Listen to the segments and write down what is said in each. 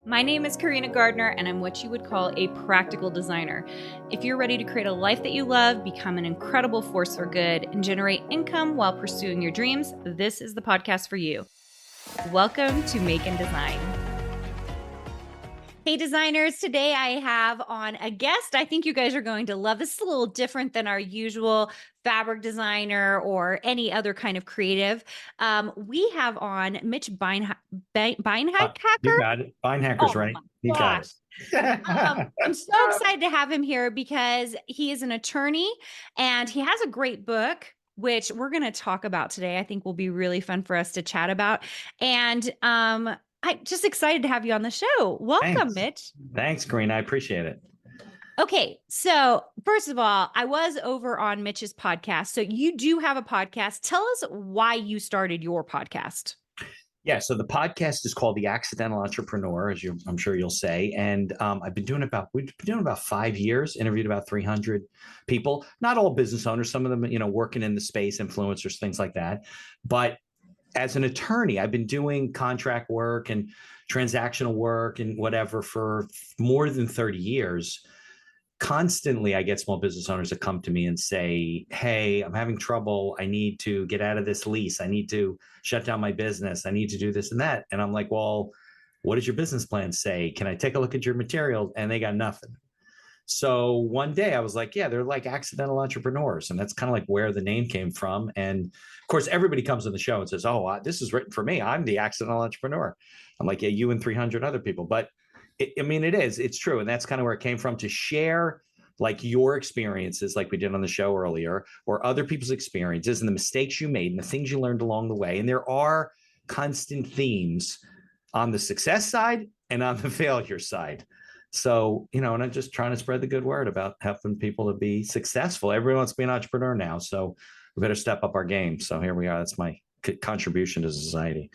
My name is Carina Gardner, and I'm what you would call a practical designer. If you're ready to create a life that you love, become an incredible force for good, and generate income while pursuing your dreams, this is the podcast for you. Welcome to Make and Design. Hey designers, today I have on a guest I think you guys are going to love. This is a little different than our usual fabric designer or any other kind of creative. We have on Mitch Beinhaker. You got it. Beinhaker's right. You got it. I'm so excited to have him here because he is an attorney and he has a great book, which we're going to talk about today. I think will be really fun for us to chat about. And I'm just excited to have you on the show. Welcome, Mitch. Thanks, Green. I appreciate it. Okay, so first of all, I was over on Mitch's podcast. So you do have a podcast. Tell us why you started your podcast. Yeah, so the podcast is called The Accidental Entrepreneur, as I'm sure you'll say. And we've been doing about 5 years, interviewed about 300 people, not all business owners, some of them, working in the space, influencers, things like that. But as an attorney, I've been doing contract work and transactional work and whatever for more than 30 years. Constantly, I get small business owners that come to me and say, hey, I'm having trouble. I need to get out of this lease. I need to shut down my business. I need to do this and that. And I'm like, well, what does your business plan say? Can I take a look at your materials? And they got nothing. So one day I was like, yeah, they're like accidental entrepreneurs. And that's kind of like where the name came from. And of course, everybody comes on the show and says, oh, this is written for me. I'm the accidental entrepreneur. I'm like, yeah, you and 300 other people. But it's true. And that's kind of where it came from, to share like your experiences, like we did on the show earlier, or other people's experiences and the mistakes you made and the things you learned along the way. And there are constant themes on the success side and on the failure side. So, and I'm just trying to spread the good word about helping people to be successful. Everyone wants to be an entrepreneur now. So we better step up our game. So here we are. That's my contribution to society.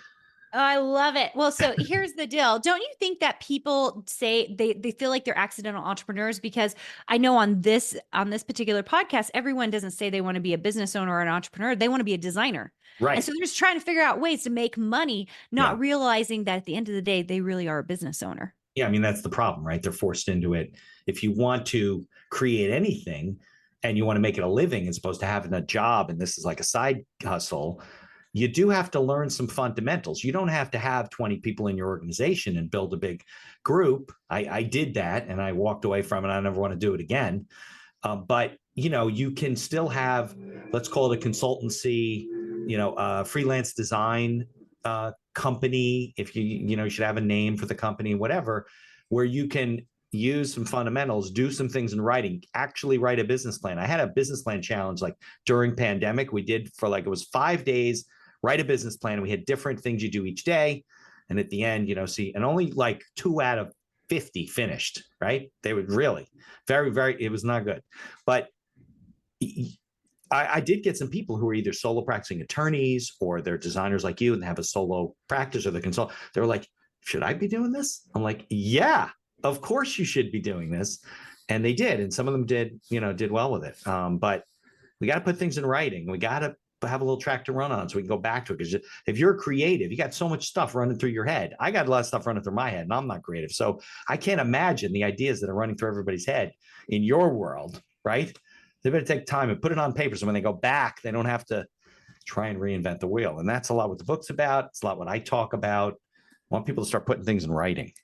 Oh, I love it. Well, so here's the deal. Don't you think that people say they feel like they're accidental entrepreneurs? Because I know on this particular podcast, everyone doesn't say they want to be a business owner or an entrepreneur. They want to be a designer. Right. And so they're just trying to figure out ways to make money, not realizing that at the end of the day, they really are a business owner. Yeah, I mean, that's the problem, right? They're forced into it. If you want to create anything and you want to make it a living as opposed to having a job, and this is like a side hustle, you do have to learn some fundamentals. You don't have to have 20 people in your organization and build a big group. I did that and I walked away from it. I never want to do it again. But, you can still have, let's call it a consultancy, freelance design company, if you should have a name for the company, whatever, where you can use some fundamentals, do some things in writing, actually write a business plan. I had a business plan challenge like during pandemic. We did for it was 5 days, write a business plan. We had different things you do each day. And at the end, and only like 2 out of 50 finished, right? They would really very, very, it was not good. But I did get some people who are either solo practicing attorneys or they're designers like you and have a solo practice or the consult. They were like, should I be doing this? I'm like, yeah, of course you should be doing this. And they did. And some of them did well with it. But we got to put things in writing. We got to have a little track to run on so we can go back to it. Because if you're creative, you got so much stuff running through your head. I got a lot of stuff running through my head and I'm not creative. So I can't imagine the ideas that are running through everybody's head in your world, right? They better take time and put it on paper so when they go back, they don't have to try and reinvent the wheel. And that's a lot what the book's about. It's a lot what I talk about. I want people to start putting things in writing.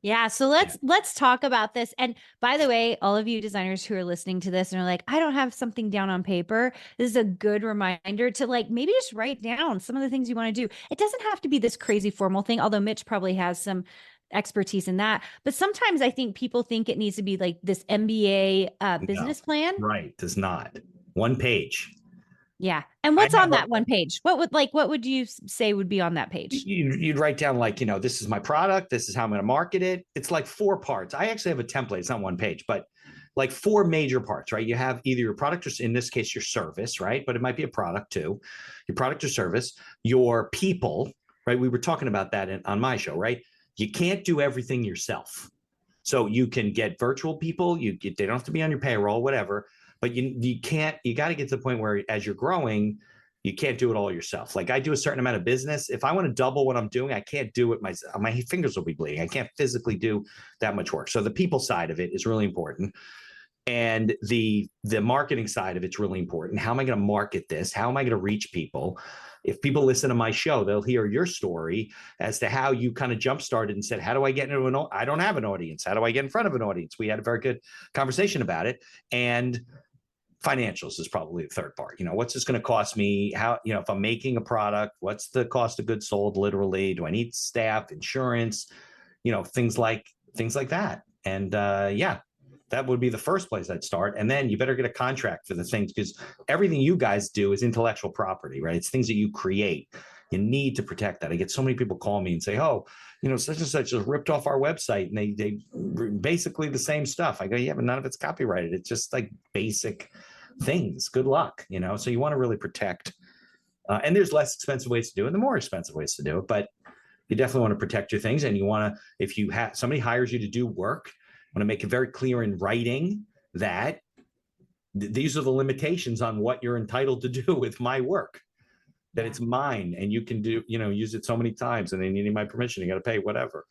Yeah. So let's talk about this. And by the way, all of you designers who are listening to this and are like, I don't have something down on paper. This is a good reminder to maybe just write down some of the things you want to do. It doesn't have to be this crazy formal thing, although Mitch probably has some expertise in that. But sometimes I think people think it needs to be like this MBA business plan. Right. Does not. 1 page. Yeah. And what's on that 1 page? What would you say would be on that page? You'd write down this is my product. This is how I'm going to market it. It's like 4 parts. I actually have a template. It's not 1 page, but like 4 major parts, right? You have either your product or in this case, your service, right? But it might be a product too. Your product or service, your people, right? We were talking about that on my show, right? You can't do everything yourself. So you can get virtual people. They don't have to be on your payroll, whatever. But you got to get to the point where as you're growing, You can't do it all yourself. Like I do a certain amount of business. If I want to double what I'm doing, I can't do it myself. My fingers will be bleeding. I can't physically do that much work. So the people side of it is really important. And the marketing side of it's really important. How am I going to market this? How am I going to reach people? If people listen to my show, they'll hear your story as to how you kind of jump started and said, how do I get into I don't have an audience. How do I get in front of an audience? We had a very good conversation about it. And financials is probably the third part. What's this going to cost me? How, if I'm making a product, what's the cost of goods sold? Literally, do I need staff, insurance, things like that. And that would be the first place I'd start. And then you better get a contract for the things, because everything you guys do is intellectual property, right? It's things that you create. You need to protect that. I get so many people call me and say, oh, such and such just ripped off our website, and they basically the same stuff. I go, yeah, but none of it's copyrighted. It's just like basic things. Good luck, so you want to really protect. And there's less expensive ways to do it, and the more expensive ways to do it. But you definitely want to protect your things. And you want to, if you have somebody hires you to do work, want to make it very clear in writing that these are the limitations on what you're entitled to do with my work, that it's mine and you can do, use it so many times, and then you need my permission. You got to pay whatever.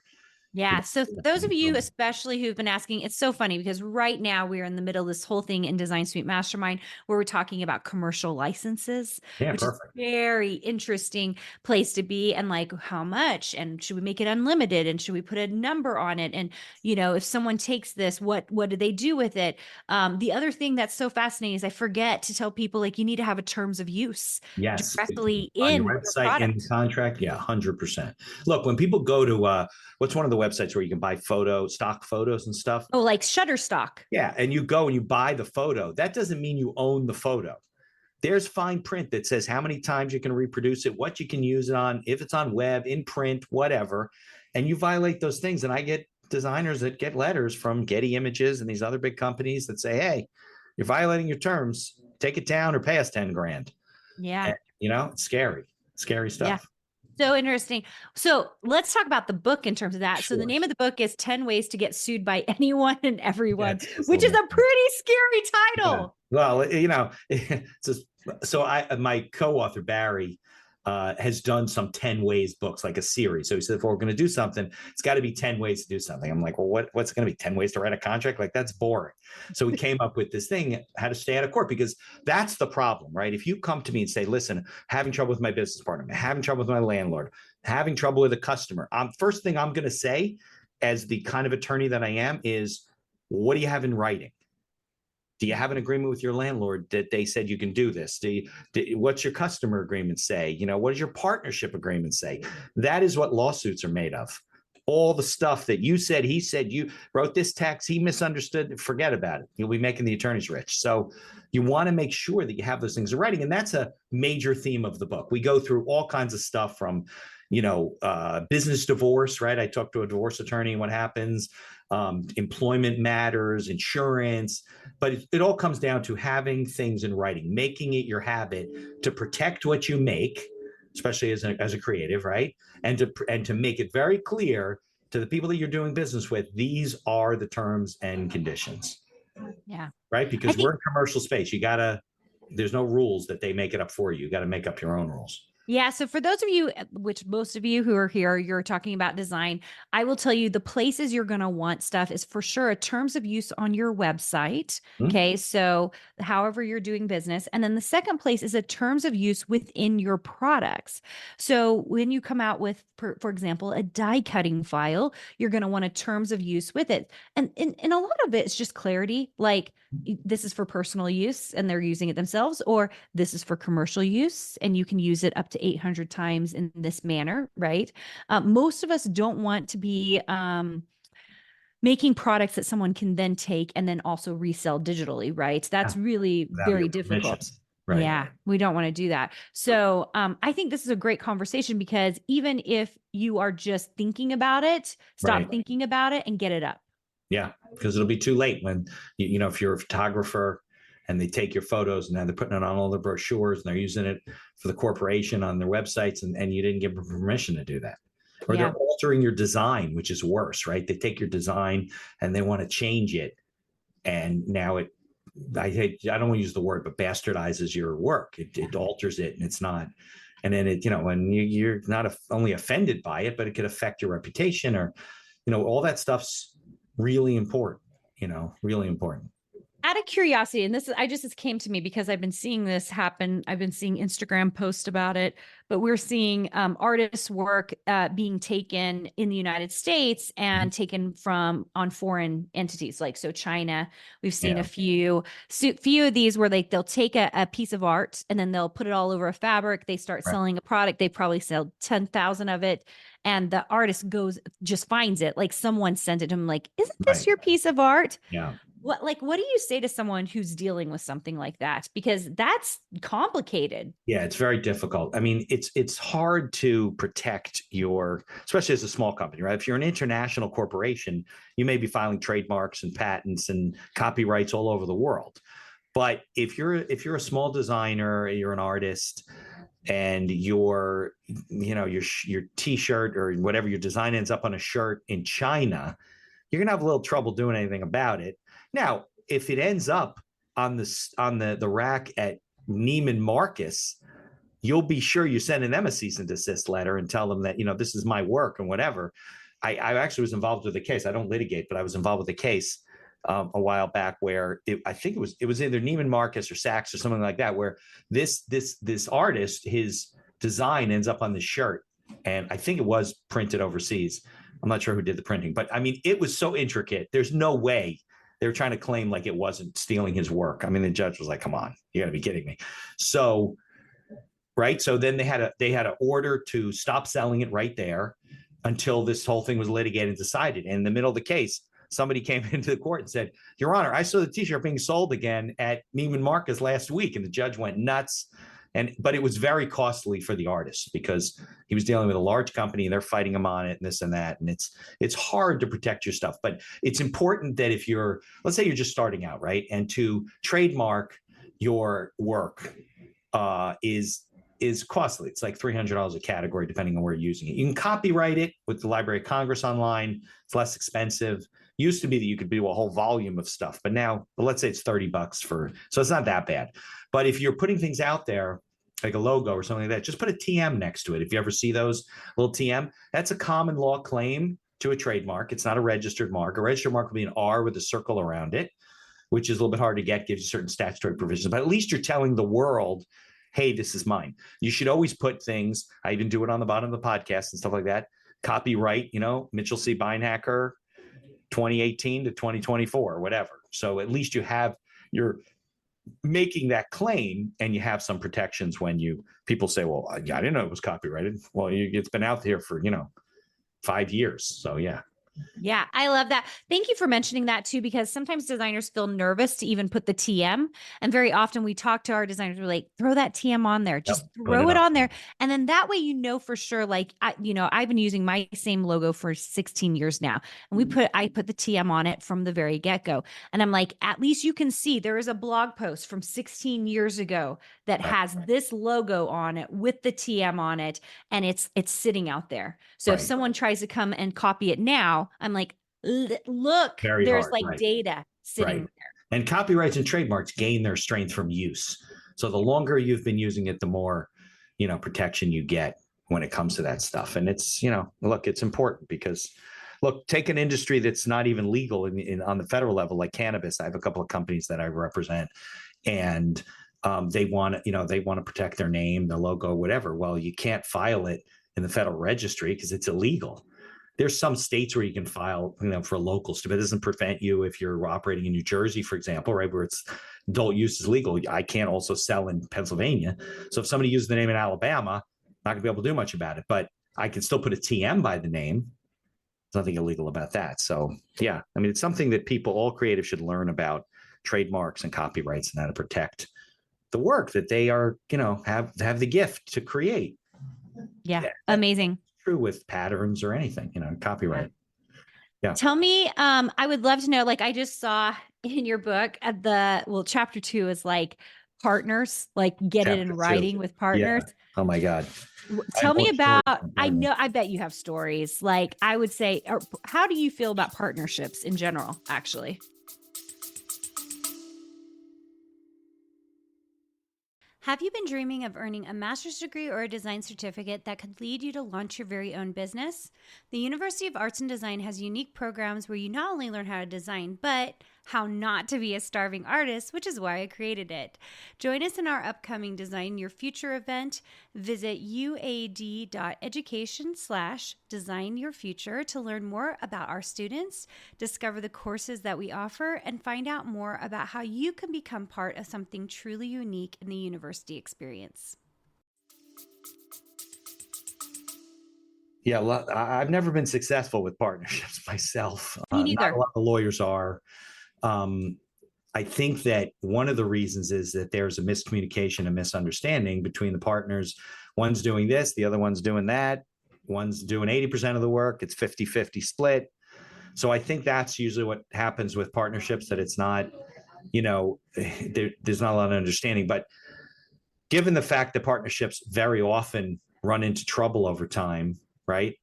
Yeah. So those of you, especially who've been asking, it's so funny because right now we're in the middle of this whole thing in Design Suite Mastermind where we're talking about commercial licenses, which is a very interesting place to be. And like, how much, and should we make it unlimited, and should we put a number on it? And, if someone takes this, what do they do with it? The other thing that's so fascinating is I forget to tell people, like, you need to have a terms of use directly in your website, in the contract. Yeah, 100%. Look, when people go to what's one of the websites where you can buy stock photos and stuff? Oh, like Shutterstock. Yeah. And you go and you buy the photo. That doesn't mean you own the photo. There's fine print that says how many times you can reproduce it, what you can use it on, if it's on web, in print, whatever. And you violate those things. And I get designers that get letters from Getty Images and these other big companies that say, hey, you're violating your terms. Take it down or pay us 10 grand. Yeah. And, it's scary stuff. Yeah. So interesting. So let's talk about the book in terms of that. Sure. So the name of the book is 10 Ways to Get Sued by Anyone and Everyone, which is a pretty scary title. Yeah. Well, my co-author, Barry, has done some 10 ways books, like a series. So he said, if we're going to do something, it's got to be 10 ways to do something. I'm like, well, what's going to be 10 ways to write a contract? Like, that's boring. So we came up with this thing, how to stay out of court, because that's the problem, right? If you come to me and say, listen, having trouble with my business partner, having trouble with my landlord, having trouble with a customer, first thing I'm going to say as the kind of attorney that I am is, what do you have in writing? Do you have an agreement with your landlord that they said you can do this? What's your customer agreement say? What does your partnership agreement say? That is what lawsuits are made of. All the stuff that you said, he said, you wrote this text, he misunderstood, forget about it. You'll be making the attorneys rich. So you want to make sure that you have those things in writing. And that's a major theme of the book. We go through all kinds of stuff from, business divorce, right? I talked to a divorce attorney and what happens, employment matters, insurance, but it all comes down to having things in writing, making it your habit to protect what you make, especially as a creative, right? And to make it very clear to the people that you're doing business with, these are the terms and conditions. Yeah. Right? Because we're in commercial space. There's no rules that they make it up for you. You got to make up your own rules. Yeah. So for those of you, which most of you who are here, you're talking about design, I will tell you the places you're going to want stuff is for sure a terms of use on your website. Mm-hmm. Okay. So however you're doing business. And then the second place is a terms of use within your products. So when you come out with, for example, a die cutting file, you're going to want a terms of use with it. And a lot of it is just clarity, like this is for personal use and they're using it themselves, or this is for commercial use and you can use it up to 800 times in this manner, right? Most of us don't want to be making products that someone can then take and then also resell digitally, right? That's really very difficult. Right. Yeah, we don't want to do that. So I think this is a great conversation because even if you are just thinking about it, stop thinking about it and get it up. Yeah, because it'll be too late when, if you're a photographer and they take your photos and now they're putting it on all the brochures and they're using it for the corporation on their websites and you didn't give them permission to do that. Or they're altering your design, which is worse, right? They take your design and they want to change it. And now I don't want to use the word, but bastardizes your work. It alters it, and it's not. And then and you're not only offended by it, but it could affect your reputation, or, all that stuff's really important. Really important. Out of curiosity, and this came to me because I've been seeing this happen. I've been seeing Instagram posts about it, but we're seeing artists' work being taken in the United States and taken from on foreign entities, like so China. We've seen a few of these where they'll take a piece of art and then they'll put it all over a fabric. They start selling a product. They probably sell 10,000 of it, and the artist just finds it. Like someone sent it to him, like, "Isn't this your piece of art?" Yeah. What do you say to someone who's dealing with something like that? Because that's complicated. Yeah, it's very difficult. I mean, it's hard to protect especially as a small company, right? If you're an international corporation, you may be filing trademarks and patents and copyrights all over the world. But if you're a small designer, you're an artist, and your T-shirt or whatever your design ends up on a shirt in China, you're gonna have a little trouble doing anything about it. Now, if it ends up on the rack at Neiman Marcus, you'll be sure you send them a cease and desist letter and tell them that, this is my work and whatever. I actually was involved with a case. I don't litigate, but I was involved with a case a while back where I think it was either Neiman Marcus or Saks or something like that, where this artist, his design ends up on the shirt, and I think it was printed overseas. I'm not sure who did the printing, but I mean, it was so intricate. There's no way they were trying to claim like it wasn't stealing his work. I mean, the judge was like, "Come on, you got to be kidding me." So, right. So then they had an order to stop selling it right there until this whole thing was litigated and decided. And in the middle of the case, somebody came into the court and said, "Your Honor, I saw the T-shirt being sold again at Neiman Marcus last week," and the judge went nuts. But it was very costly for the artist because he was dealing with a large company and they're fighting him on it and this and that. And it's hard to protect your stuff, but it's important that if let's say you're just starting out, right? And to trademark your work is costly. It's like $300 a category, depending on where you're using it. You can copyright it with the Library of Congress online. It's less expensive. Used to be that you could do a whole volume of stuff, but now, let's say it's $30 so it's not that bad. But if you're putting things out there, like a logo or something like that, just put a TM next to it. If you ever see those little TM, that's a common law claim to a trademark. It's not a registered mark. A registered mark will be an R with a circle around it, which is a little bit hard to get, gives you certain statutory provisions, but at least you're telling the world, "Hey, this is mine." You should always put things, I even do it on the bottom of the podcast and stuff like that, copyright, Mitchell C. Beinhaker, 2018 to 2024, or whatever. So at least you're making that claim and you have some protections when people say, "Well, I didn't know it was copyrighted." Well, it's been out there for, 5 years. So yeah. Yeah, I love that. Thank you for mentioning that too, because sometimes designers feel nervous to even put the TM. And very often we talk to our designers, we're like, "Throw that TM on there, just throw it on there." And then that way, for sure, like, I've been using my same logo for 16 years now. And I put the TM on it from the very get-go. And I'm like, at least you can see there is a blog post from 16 years ago that has this logo on it with the TM on it. And it's sitting out there. So if someone tries to come and copy it now, I'm like, "Look, there's data sitting there." And copyrights and trademarks gain their strength from use. So the longer you've been using it, the more, protection you get when it comes to that stuff. And it's, look, it's important because, look, take an industry that's not even legal on the federal level, like cannabis. I have a couple of companies that I represent, and they want to protect their name, their logo, whatever. Well, you can't file it in the federal registry because it's illegal. There's some states where you can file, for locals, but it doesn't prevent you if you're operating in New Jersey, for example, right, where it's adult use is legal. I can't also sell in Pennsylvania. So if somebody uses the name in Alabama, I'm not going to be able to do much about it, but I can still put a TM by the name. There's nothing illegal about that. So yeah, I mean, it's something that all creatives should learn about trademarks and copyrights and how to protect the work that they are, have the gift to create. Yeah. Amazing. True with patterns or anything, copyright. Yeah. Tell me, I would love to know, like I just saw in your book chapter 2 is like partners, like get it in writing with partners. Yeah. Oh my God. Tell me about, I bet you have stories. Like I would say, how do you feel about partnerships in general, actually? Have you been dreaming of earning a master's degree or a design certificate that could lead you to launch your very own business? The University of Arts and Design has unique programs where you not only learn how to design, but how not to be a starving artist, which is why I created it. Join us in our upcoming Design Your Future event. Visit uad.education/design your future to learn more about our students, discover the courses that we offer, and find out more about how you can become part of something truly unique in the university experience. Yeah, I've never been successful with partnerships myself. Me Not neither. a lot of lawyers are. I think that one of the reasons is that there's a miscommunication and misunderstanding between the partners. One's doing this, the other one's doing that. One's doing 80% of the work. It's 50-50 split. So I think that's usually what happens with partnerships, that it's not, there's not a lot of understanding. But given the fact that partnerships very often run into trouble over time, right?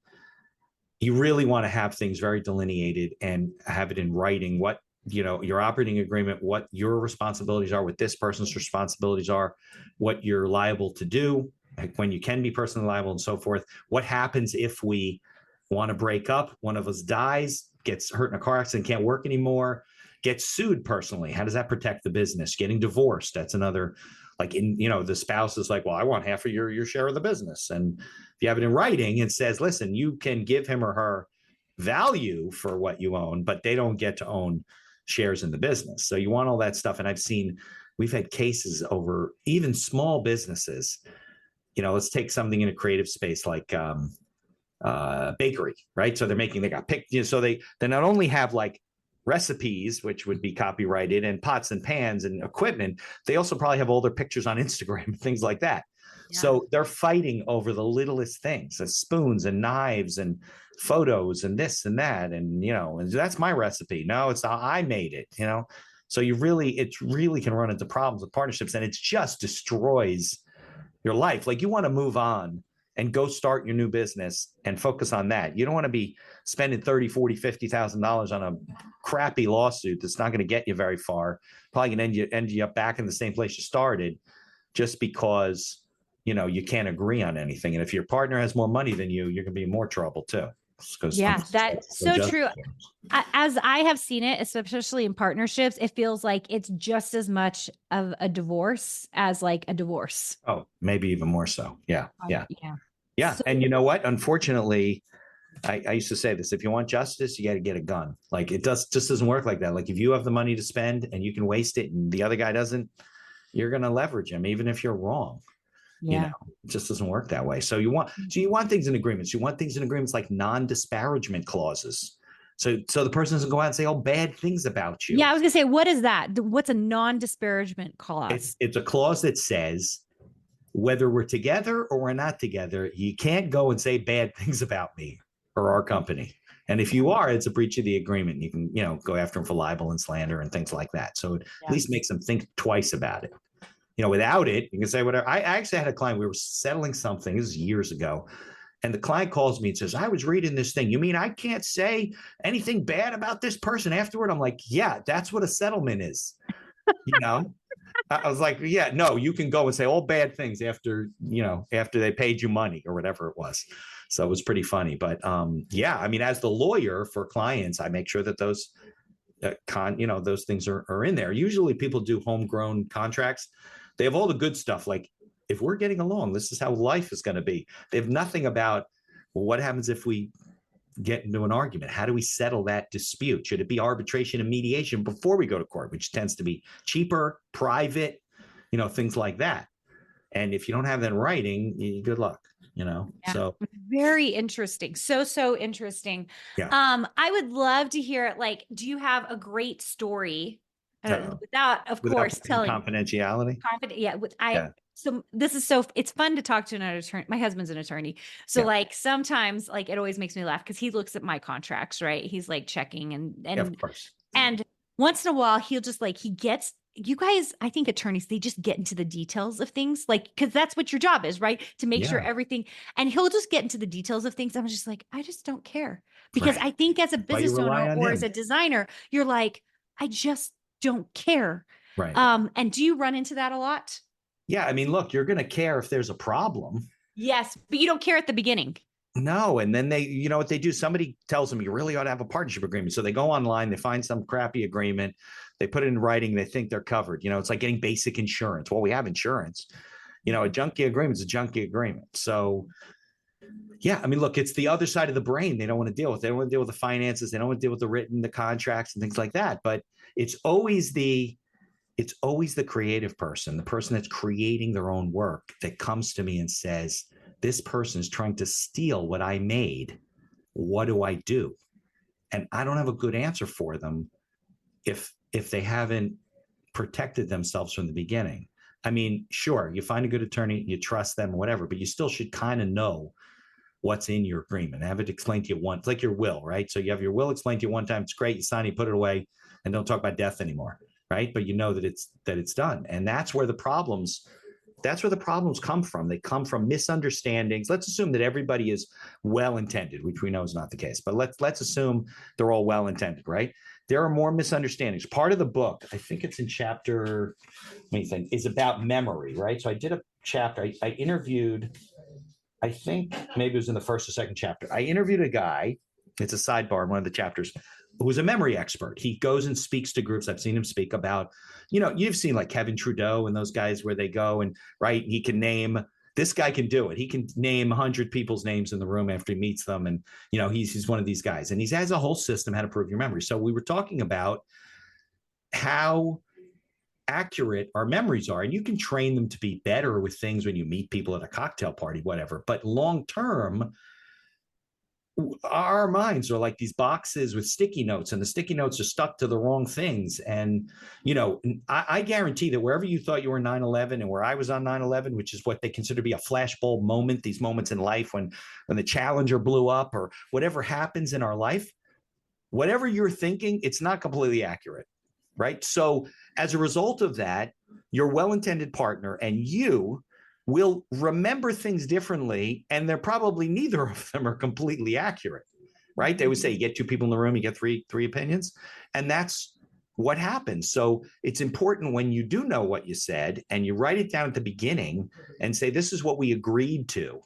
You really want to have things very delineated and have it in writing, what, your operating agreement, what your responsibilities are, what this person's responsibilities are, what you're liable to do, when you can be personally liable, and so forth. What happens if we want to break up, one of us dies, gets hurt in a car accident, can't work anymore, gets sued personally? How does that protect the business? Getting divorced, that's another, like, the spouse is like, well, I want half of your share of the business. And if you have it in writing, it says, listen, you can give him or her value for what you own, but they don't get to own shares in the business. So you want all that stuff. And we've had cases over even small businesses. Let's take something in a creative space like bakery, right? So they got picked, so they not only have like recipes, which would be copyrighted, and pots and pans and equipment, they also probably have all their pictures on Instagram and things like that. Yeah. So they're fighting over the littlest things, spoons and knives and photos and this and that. And, that's my recipe. No, it's how I made it, So it really can run into problems with partnerships, and it just destroys your life. Like, you want to move on and go start your new business and focus on that. You don't want to be spending $30,000, $40,000, $50,000 on a crappy lawsuit that's not going to get you very far. Probably going to end you up back in the same place you started, just because, you can't agree on anything. And if your partner has more money than you, you're going to be in more trouble too. Yeah, that's so true. As I have seen it, especially in partnerships, it feels like it's just as much of a divorce as like a divorce. Oh, maybe even more so. Yeah. Yeah. So, and you know what? Unfortunately, I used to say this: if you want justice, you got to get a gun. Like, it just doesn't work like that. Like, if you have the money to spend and you can waste it and the other guy doesn't, you're going to leverage him, even if you're wrong. Yeah. It just doesn't work that way. So you want things in agreements. You want things in agreements like non-disparagement clauses. So the person doesn't go out and say all bad things about you. Yeah, I was gonna say, what is that? What's a non-disparagement clause? It's a clause that says, whether we're together or we're not together, you can't go and say bad things about me or our company. And if you are, it's a breach of the agreement. You can, go after them for libel and slander and things like that. So it at least makes them think twice about it. Without it, you can say whatever. I actually had a client, we were settling something, this is years ago. And the client calls me and says, I was reading this thing. You mean I can't say anything bad about this person afterward? I'm like, yeah, that's what a settlement is. I was like, yeah, no, you can go and say all bad things after they paid you money or whatever it was. So it was pretty funny. But as the lawyer for clients, I make sure that those those things are in there. Usually people do homegrown contracts. They have all the good stuff. Like, if we're getting along, this is how life is going to be. They have nothing about, well, what happens if we get into an argument? How do we settle that dispute? Should it be arbitration and mediation before we go to court, which tends to be cheaper, private, things like that. And if you don't have that in writing, good luck, So very interesting. So interesting. Yeah. I would love to hear, like, do you have a great story? Without course, telling confidentiality. So this is it's fun to talk to an attorney. My husband's an attorney. So like, sometimes, like, it always makes me laugh because he looks at my contracts, right? He's like checking and of course. And once in a while he'll just like, you guys, I think attorneys, they just get into the details of things, like, because that's what your job is, right? To make sure everything, and he'll just get into the details of things. I'm just like, I just don't care. Because I think as a business owner or as a designer, you're like, I just don't care. Right. And do you run into that a lot? Yeah. I mean, look, you're going to care if there's a problem. Yes, but you don't care at the beginning. No. And then they, you know what they do? Somebody tells them you really ought to have a partnership agreement. So they go online, they find some crappy agreement, they put it in writing, they think they're covered. You know, it's like getting basic insurance. Well, we have insurance. You know, a junky agreement is a junky agreement. So, yeah, I mean, look, it's the other side of the brain they don't want to deal with. They don't want to deal with the finances. They don't want to deal with the written, the contracts and things like that. But it's always the creative person, the person that's creating their own work that comes to me and says, this person is trying to steal what I made. What do I do? And I don't have a good answer for them if they haven't protected themselves from the beginning. I mean, sure, you find a good attorney, you trust them, whatever, but you still should kind of know what's in your agreement. Have it explained to you once, like your will, right? So you have your will explained to you one time. It's great. You sign it, you put it away, and don't talk about death anymore, right? But you know that it's done, and that's where the problems come from. They come from misunderstandings. Let's assume that everybody is well intended, which we know is not the case. But let's assume they're all well intended, right? There are more misunderstandings. Part of the book, I think it's in chapter, let me think, is about memory, right? So I did a chapter. I interviewed. I think maybe it was in the first or second chapter. I interviewed a guy. It's a sidebar in one of the chapters, who was a memory expert. He goes and speaks to groups. I've seen him speak about, you know, you've seen like Kevin Trudeau and those guys where they go and, right, he can name, this guy can do it. He can name 100 people's names in the room after he meets them. And, you know, he's one of these guys. And he has a whole system how to prove your memory. So we were talking about how accurate our memories are, and you can train them to be better with things when you meet people at a cocktail party, whatever. But long term, our minds are like these boxes with sticky notes, and the sticky notes are stuck to the wrong things. And, you know, I guarantee that wherever you thought you were 9/11 and where I was on 9/11, which is what they consider to be a flashbulb moment, these moments in life when the Challenger blew up or whatever happens in our life, whatever you're thinking, it's not completely accurate. Right. So as a result of that, your well-intended partner and you will remember things differently, and they're probably neither of them are completely accurate. Right. They would say you get two people in the room, you get three opinions. And that's what happens. So it's important when you do know what you said and you write it down at the beginning and say, this is what we agreed to,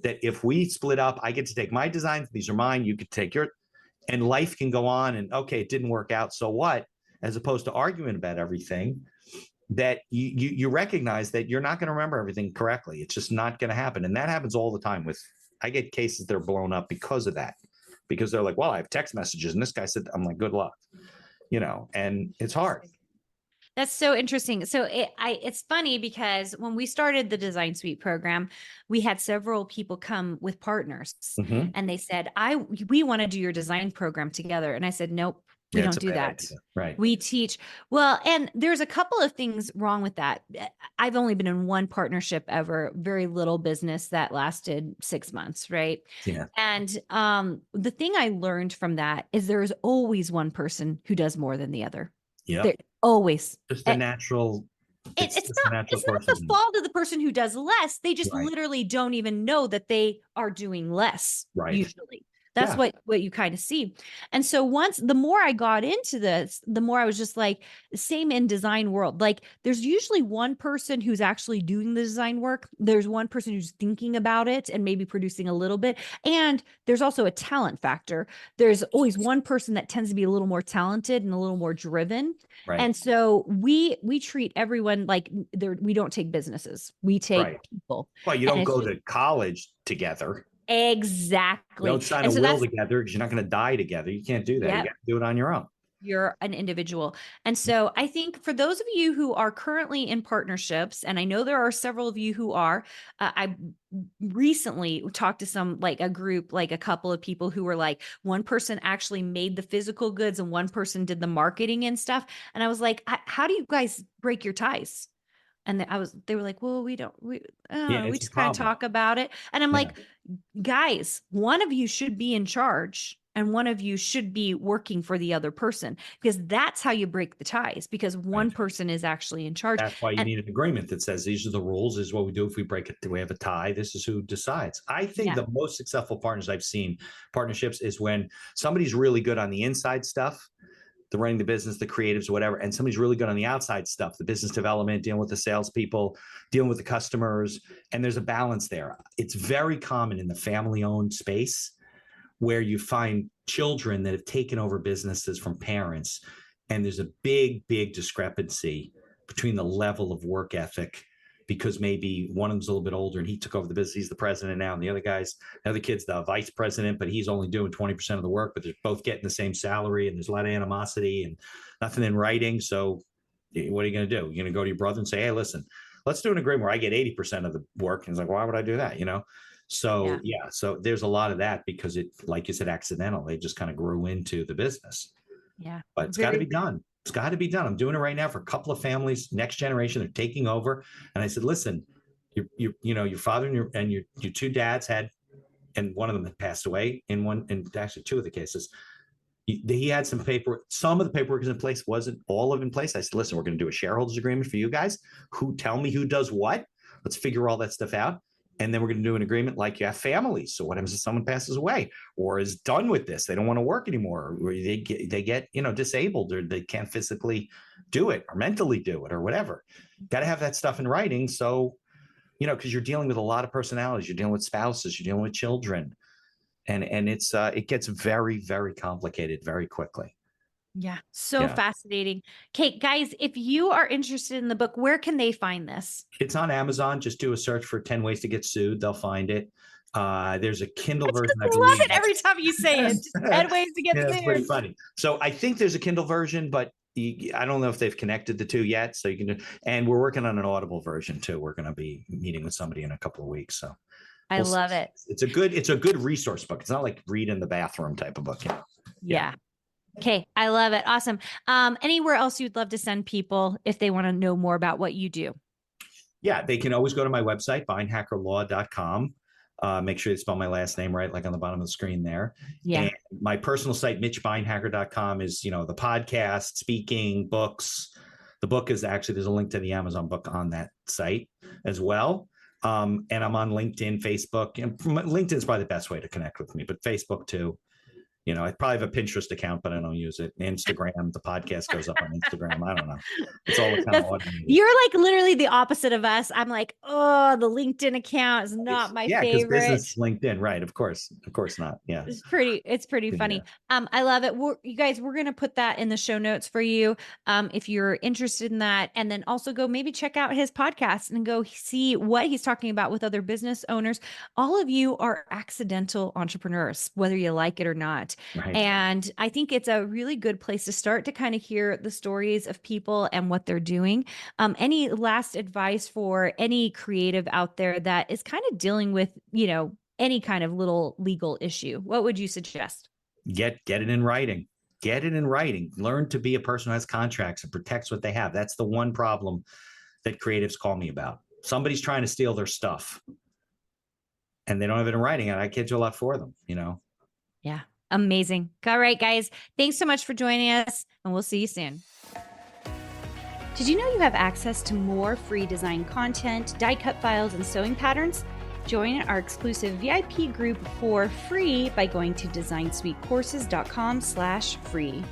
that if we split up, I get to take my designs. These are mine. You could take your, and life can go on. And okay, it didn't work out. So what? As opposed to arguing about everything, that you recognize that you're not going to remember everything correctly. It's just not going to happen. And that happens all the time I get cases that are blown up because of that, because they're like, well, I have text messages and this guy said, I'm like, good luck, you know, and it's hard. That's so interesting. So it's funny because when we started the Design Suite program, we had several people come with partners, and they said, we want to do your design program together. And I said, nope. We don't do that. Idea. Right. We teach. Well, and there's a couple of things wrong with that. I've only been in one partnership ever, very little business that lasted 6 months. Right. Yeah. And the thing I learned from that is there is always one person who does more than the other. Yeah. Always. Just the natural. It's not the fault of the person who does less. They just literally don't even know that they are doing less. Right. Usually. That's what you kind of see. And so the more I got into this, the more I was just like, same in design world. Like there's usually one person who's actually doing the design work. There's one person who's thinking about it and maybe producing a little bit. And there's also a talent factor. There's always one person that tends to be a little more talented and a little more driven. Right. And so we treat everyone like we don't take businesses. We take people. Well, you don't go to college together. Exactly. You don't sign a will together because you're not going to die together. You can't do that. You got to do it on your own. You're an individual. And so I think for those of you who are currently in partnerships, and I know there are several of you who are, I recently talked to a group, like a couple of people who were like, one person actually made the physical goods and one person did the marketing and stuff. And I was like, how do you guys break your ties? And they were like, well, we just kind of talk about it. And I'm like, guys, one of you should be in charge and one of you should be working for the other person, because that's how you break the ties, because one person is actually in charge. That's why you need an agreement that says these are the rules. This is what we do if we break it. We have a tie. This is who decides. I think the most successful partnerships is when somebody's really good on the inside stuff. running the business, the creatives, whatever, and somebody's really good on the outside stuff, the business development, dealing with the salespeople, dealing with the customers, and there's a balance there. It's very common in the family-owned space where you find children that have taken over businesses from parents, and there's a big, big discrepancy between the level of work ethic, because maybe one of them's a little bit older and he took over the business. He's the president now. And the other kid's the vice president, but he's only doing 20% of the work, but they're both getting the same salary, and there's a lot of animosity and nothing in writing. So what are you going to do? You're going to go to your brother and say, hey, listen, let's do an agreement where I get 80% of the work. And he's like, why would I do that? So so there's a lot of that because it, like you said, accidental. They just kind of grew into the business. Yeah. But it's got to be done. It's got to be done. I'm doing it right now for a couple of families, next generation. They're taking over. And I said, listen, your father and your two dads had, and one of them had passed away in actually two of the cases. He had some paperwork. Some of the paperwork is in place. Wasn't all of it in place. I said, listen, we're going to do a shareholders agreement for you guys. Tell me who does what. Let's figure all that stuff out. And then we're going to do an agreement like you have families. So what happens if someone passes away or is done with this? They don't want to work anymore, or they get disabled, or they can't physically do it or mentally do it or whatever. Got to have that stuff in writing. So, because you're dealing with a lot of personalities, you're dealing with spouses, you're dealing with children, and it gets very, very complicated very quickly. Yeah. So fascinating. Okay, guys, if you are interested in the book, where can they find this? It's on Amazon. Just do a search for 10 Ways to Get Sued. They'll find it. There's a Kindle version. I love it every time you say it. Just 10 ways to get sued. It's pretty funny. So I think there's a Kindle version, but I don't know if they've connected the two yet. So you can do, and we're working on an Audible version too. We're going to be meeting with somebody in a couple of weeks. So I love it. It's a good resource book. It's not like read in the bathroom type of book. Yeah. Okay. I love it. Awesome. Anywhere else you'd love to send people if they want to know more about what you do? Yeah, they can always go to my website, beinhakerlaw.com. Make sure you spell my last name right, like on the bottom of the screen there. Yeah. And my personal site, mitchbeinhaker.com, is, the podcast, speaking, books. The book is actually, there's a link to the Amazon book on that site as well. And I'm on LinkedIn, Facebook, and LinkedIn is probably the best way to connect with me, but Facebook too. I probably have a Pinterest account, but I don't use it. Instagram, the podcast goes up on Instagram. I don't know. It's all kind of automated. You're like literally the opposite of us. I'm like, oh, the LinkedIn account is not my favorite. Yeah, because business LinkedIn, right? Of course not. Yeah, it's pretty funny. I love it. You guys, we're gonna put that in the show notes for you, if you're interested in that, and then also go maybe check out his podcast and go see what he's talking about with other business owners. All of you are accidental entrepreneurs, whether you like it or not. Right. And I think it's a really good place to start to kind of hear the stories of people and what they're doing. Any last advice for any creative out there that is kind of dealing with, any kind of little legal issue? What would you suggest? Get it in writing. Get it in writing. Learn to be a person who has contracts and protects what they have. That's the one problem that creatives call me about. Somebody's trying to steal their stuff and they don't have it in writing, and I can't do a lot for them, Yeah. Amazing. All right, guys. Thanks so much for joining us, and we'll see you soon. Did you know you have access to more free design content, die cut files, and sewing patterns? Join our exclusive VIP group for free by going to designsweetcourses.com/free.